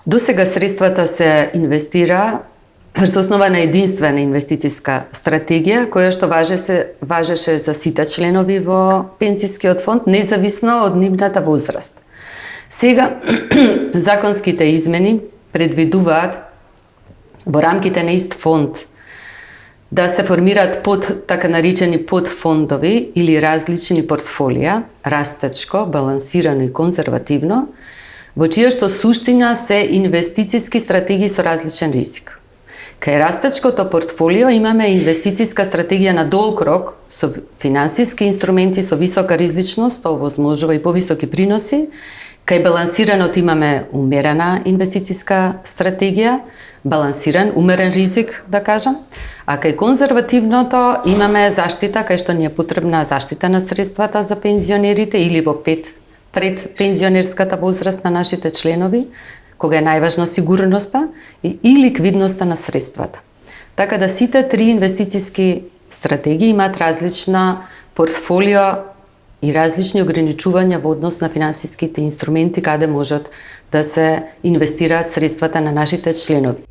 Досега средствата се инвестира врз основа на единствена инвестициска стратегија, која што важеше за сите членови во пензискиот фонд, независно од нивната возраст. Сега, законските измени предвидуваат во рамките на ист фонд да се формираат така наречени подфондови или различни портфолија, растечко, балансирано и конзервативно, во чија што суштина се инвестициски стратегии со различен ризик. Кај растечкото портфолио имаме инвестициска стратегија на долг рок со финансиски инструменти со висока ризичност, тоа овозможува и повисоки приноси. Кај балансираното имаме умерена инвестициска стратегија, балансиран, умерен ризик, да кажам. А кај конзервативното имаме заштита, кај што ни е потребна заштита на средствата за пензионерите или во пред пензионерската возраст на нашите членови, кога е најважна сигурноста и ликвидноста на средствата. Така да сите три инвестициски стратегии имаат различна портфолио и различни ограничувања во однос на финансиските инструменти каде можат да се инвестираат средствата на нашите членови.